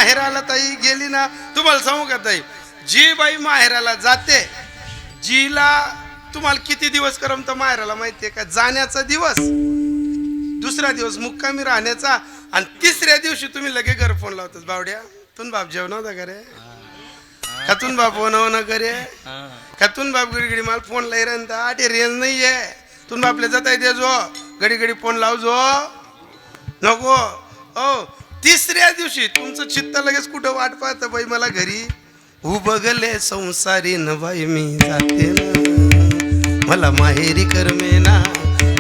माहेराला ताई गेली ना, तुम्हाला सांगू का ताई, जी बाई माहेराला जाते, जिला तुम्हाला किती दिवस करमत माहेराला माहितीये का? जाण्याचा दिवस, दुसरा दिवस मुक्कामी राहण्याचा, आणि तिसऱ्या दिवशी तुम्ही लगे घर फोन लावतात, बावड्या तुन बाप जेवण होता का रे, खातून बाप बनव करे, खातून बाप गडी गडी मला फोन लाई रहा आटे रेंज नाही आहे, तुम बापले जाता दे जो गडी गडी फोन लाव जो नको. ओ तिसऱ्या दिवशी तुमचं चित्त लगेच कुठं वाट पाहत, बाई मला घरी उबगले संसारी न बाई मी जाते ना, मला माहेरी करमे ना,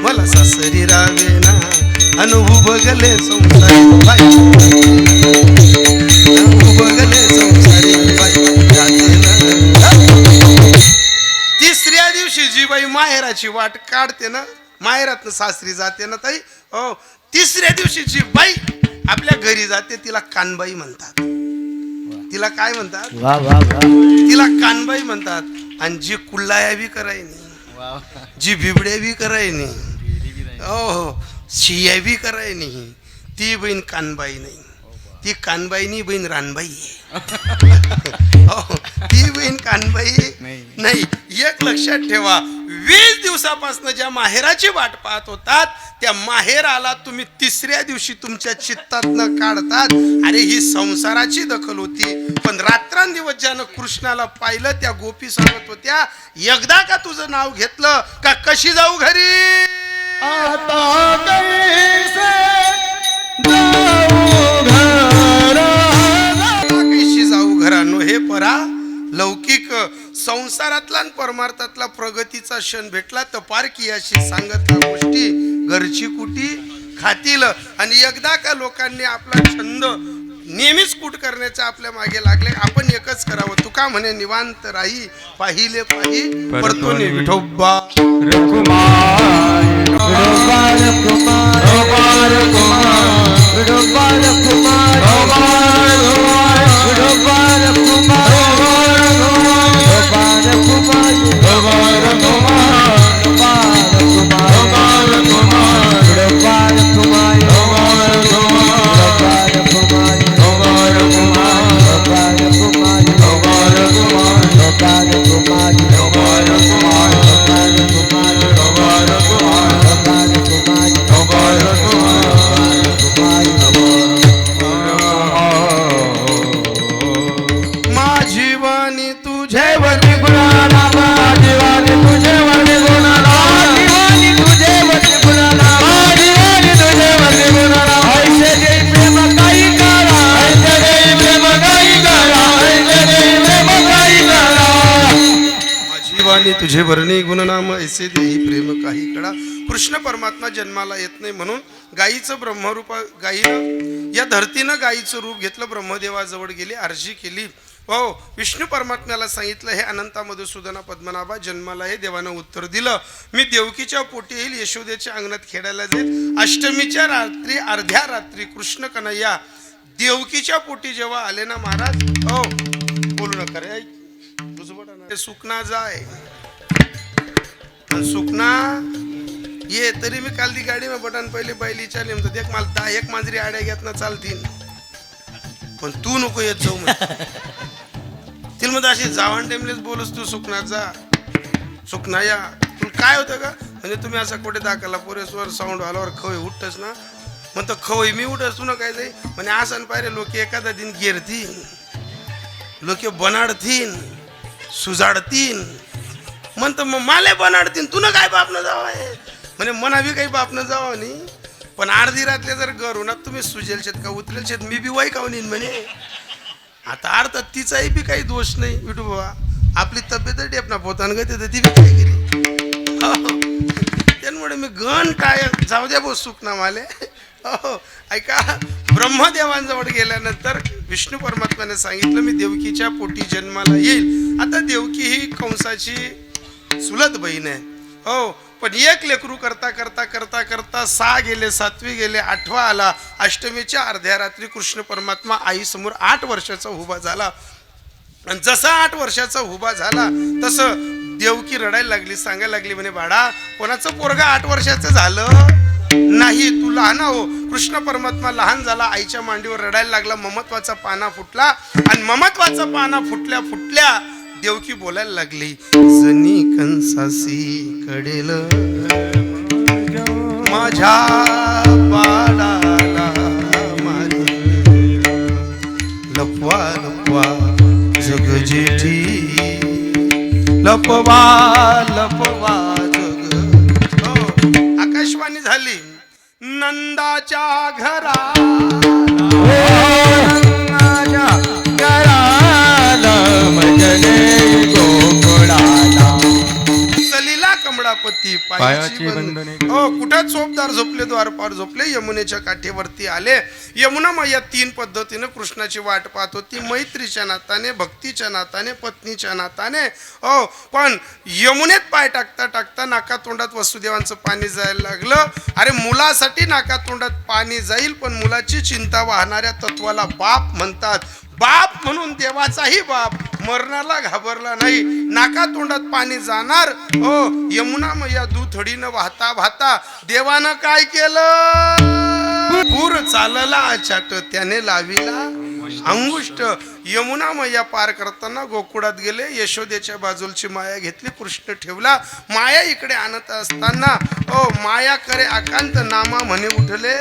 मला सासरी रावे ना, अन उबगले संसारी बाई, उबगले संसारी बाई जाते ना. तिसऱ्या दिवशी जी बाई माहेराची वाट काढते ना, माहेरातनं सासरी जाते ना ताई, हो तिसऱ्या दिवशी जी बाई आपल्या घरी जाते तिला कानबाई म्हणतात. तिला काय म्हणतात? तिला कानबाई म्हणतात. आणि जी कुल्लाया बी करायनी, जी बिबड्या बी करायनी, हो शिया बी करायनी, ती बहीण कानबाई नाही, ती कानबाईनी बहीण रानबाई हो, ती बहीण कानबाई नाही. एक लक्षात ठेवा, 20 दिवसापासून ज्या माहेराची वाट पाहत होतात त्या माहेराला तुम्ही तिसऱ्या दिवशी तुमच्या चित्तातनं काढतात. अरे ही संसाराची दखल होती, पण रात्रंदिवस ज्यानं कृष्णाला पाहिलं त्या गोपी सांगत होत्या, एकदा का तुझं नाव घेतलं का कशी जाऊ घरी, आता कैसी जाऊ घरानो. हे परा लौकिक संसारातला आणि परमार्थातला प्रगतीचा क्षण भेटला तर पारखी अशी सांगत गोष्टी घरची कुटी खातील. आणि एकदा का लोकांनी आपला छंद नेहमीच कूट करण्याचा आपल्या मागे लागले, आपण एकच करावं. तुका म्हणे निवांत राही, पाहिले पाही परतोनी विठोबा तुझे वर्णी गुणनाम ऐसे देही प्रेम काही कडा. कृष्ण परमात्मा जन्माला येत नाही म्हणून गायीचं ब्रह्मरूप, गायीनं या धरतीनं गायीचं रूप घेतलं, ब्रह्मदेवाजवळ गेली, अर्जी केली. हो विष्णू परमात्म्याला सांगितलं, हे अनंता मधुसूदना पद्मनाभा जन्माला हे. देवानं उत्तर दिलं, मी देवकीच्या पोटी येईल, यशोदेच्या अंगणात खेळायला जाईल. अष्टमीच्या रात्री अर्ध्या रात्री कृष्ण कन्हैया देवकीच्या पोटी जेव्हा आले ना महाराज, हो बोलू नका रे, सुकना जाय सुकना ये. तरी मी काल ती गाडी में बटन पहिले बैली चालली म्हणतो, देख मला 10 मांजरी आड्या घेत ना चालतील, पण तू नको येत जाऊ. तिला मग अशी जावान टेमलेच बोलस तू सुकनाचा सुकना या. तुला काय होतं का म्हणजे तुम्ही असा कुठे दाखवला पोरेश्वर साऊंड हॉलवर खवय उठतस ना, म्हणतो खवय मी उठस तू ना काय जाई म्हणजे आसन पाहिजे. लोक एखादा दिन गिरतील, लोक बनाडतील, सुजाडतील, म्हणतो मग माले बनाडतील, तुला काय बापनं जावं आहे म्हणे, मनावी काही बापनं जावं नाही. पण अर्धी रातले जर घर होणार तुम्ही सुजेल शेत का उतरेल शेत, मी बी वाई काऊन येईन म्हणे. आता अर्थात तिचाही बी काही दोष नाही विठू बाबा, आपली तब्येत टेपना पोतान गती तर ती बी काय केली. त्यामुळे मी गण टाय जाऊ द्या बो सुकना माले. हो ऐका, ब्रह्मदेवांजवळ गेल्यानंतर विष्णू परमात्म्याने सांगितलं, मी देवकीच्या पोटी जन्माला येईल. आता देवकी ही कंसाची सुलत बहीण आहे. हो पण एक लेकरू करता करता करता करता 6 गेले, 7वी गेले, 8वा आला. अष्टमीच्या अर्ध्या रात्री कृष्ण परमात्मा आई समोर 8 वर्षाचा उभा झाला. आणि जसा 8 वर्षाचा उभा झाला तसं देवकी रडायला लागली, सांगायला लागली म्हणे, बाळा कोणाचं पोरगा 8 वर्षाचं झालं, नाही तू लहान हो. कृष्ण परमात्मा लहान झाला, आईच्या मांडीवर रडायला लागला, ममत्वाचा पाना फुटला आणि ममत्वाचा पाना फुटल्या फुटल्या देवकी बोलायला लागली, जनी कंसासी कडेल माझ्या बाळाला माझे लपवा लपवा जग जेठी लपवा लपवा जग. हो, आकाशवाणी झाली नंदाच्या घरा सलीला कमळापती पायाची बंधने. हो, कुठं चोपदार झोपले, द्वारपार झोपले, यमुनेच्या काठीवरती आले. यमुना मैया 3 पद्धतीने कृष्णाची वाट पाहत होती, मैत्रीच्या नाताने, भक्तीच्या नाताने, पत्नीच्या नाताने. हो, पण यमुनेत पाय टाकता टाकता नाकातोंडात वसुदेवांचं पाणी जायला लागलं. अरे मुलासाठी नाकातोंडात पाणी जाईल, पण मुलाची चिंता वाहणाऱ्या तत्वाला बाप म्हणतात. बाप म्हणून देवाचाही बाप मरणाला घाबरला नाही. नाकातोंडात पाणी जाणार. हो, यमुना मैया दुथडीनं वाहता वाहता देवानं काय केलं, पूर चालला अचाट त्याने लाविला अंगुष्ट. यमुना मैया पार करताना गोकुळात गेले, यशोदेच्या बाजूलची माया घेतली, कृष्ण ठेवला. माया इकडे आणत असताना ओ माया करे आकांत नामा म्हणे उठले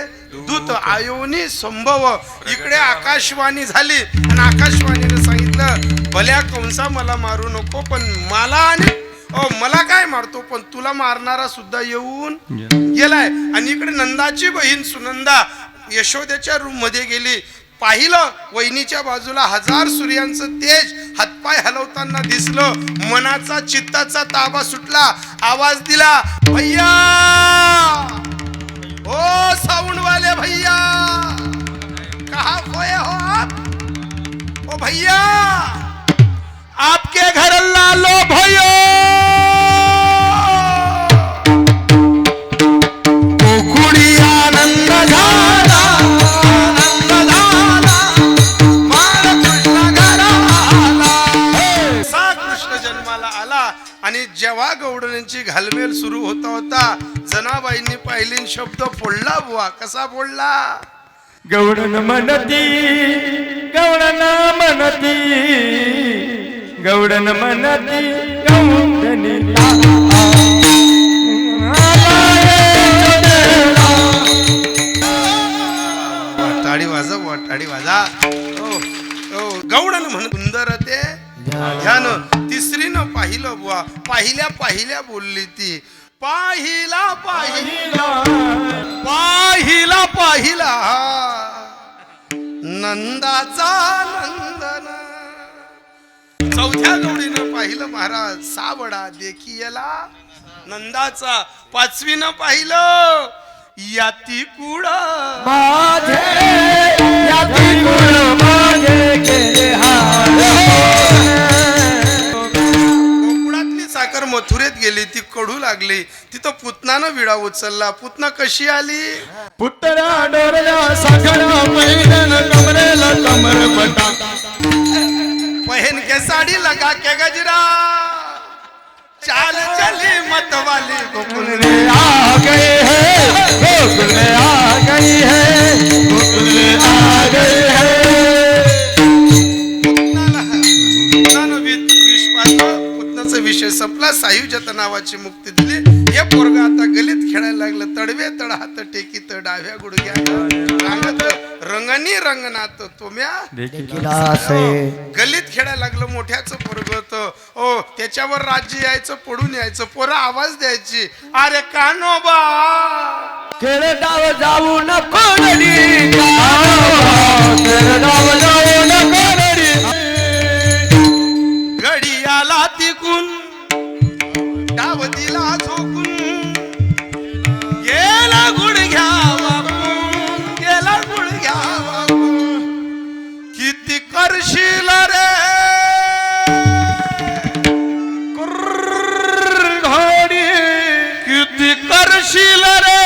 दूत आयोनी संभव. इकडे आकाशवाणी झाली आणि आकाशवाणीने सांगितलं, भल्या कंसा मला मारू नको, पण मला आणि मला काय मारतो, पण तुला मारणारा सुद्धा येऊन गेलाय. आणि इकडे नंदाची बहीण सुनंदा यशोदेच्या रूम मध्ये गेली. पाहिलं वहिनीच्या बाजूला 1000 सूर्यांचं तेज हातपाय हलवताना दिसलं. मनाचा चित्ताचा ताबा सुटला. आवाज दिला, भैया ओ साउंड वाले भैया, कहा खोए हो आप? ओ भैया आपके घर लालो भयो गोकुळी आनंद झाला, आनंद झाला, माळ कृष्ण घराला. सा कृष्ण जन्माला आला. आणि जेव्हा गवडणींची घालमेल सुरू होता जनाबाईंनी पाहिलीन शब्द फोडला. बुवा कसा फोडला? गवडन म्हणती, गवडन म्हणती, गवडन म्हणती, गवडनी टाळी वाजा बुवा, टाळी वाजा. गवडन म्हण सुंदर ते ध्यान. तिसरीनं पाहिलं बुवा, पाहिल्या पाहिल्या बोलली ती, पाहिला पाहिला पाहिला पाहिला नंदाचा नंदन. चौथ्या गवडीनं पाहिलं महाराज सावडा देखियला नंदाचा. 5वीनं पाहिलं याती कुड माझे, याती कुड माझे केले साखर मथुरेत गेली, ती कडू लागली. तिथं पुतनानं विडा उचलला. पुतना कशी आली? पुतळा डोरल्या साखरा पहिल्यान कमरेला कमर पटा, पहन के साड़ी लगा के गजरा, चाल चली मतवाली गोकुल में आ गए हैं, गोकुल में आ गई है, गोकुल में आ गए हैं. विषय संपला. सायुज्यत नावाची मुक्ती दिली. हे पोरग आता गलीत खेळायला लागलं. तडवे तड हात टेकीत डाव्या गुडघ्या रांगत रंगणी रंगनात तुम्या गलीत खेळायला लागलं. मोठ्याचं पोरग होतं. त्याच्यावर राज्य यायचं, पडून यायचं. पोरं आवाज द्यायची, अरे कानोबा खेळ डाव जाऊ नको नडी, खेळ डाव जाऊ नको नडी. घडी आला तिकून डाव दिला झोकून, गेला गुडघ्या वाकून, गेला गुडघ्या वाकून. किती करशील रे घोडी, किती करशील रे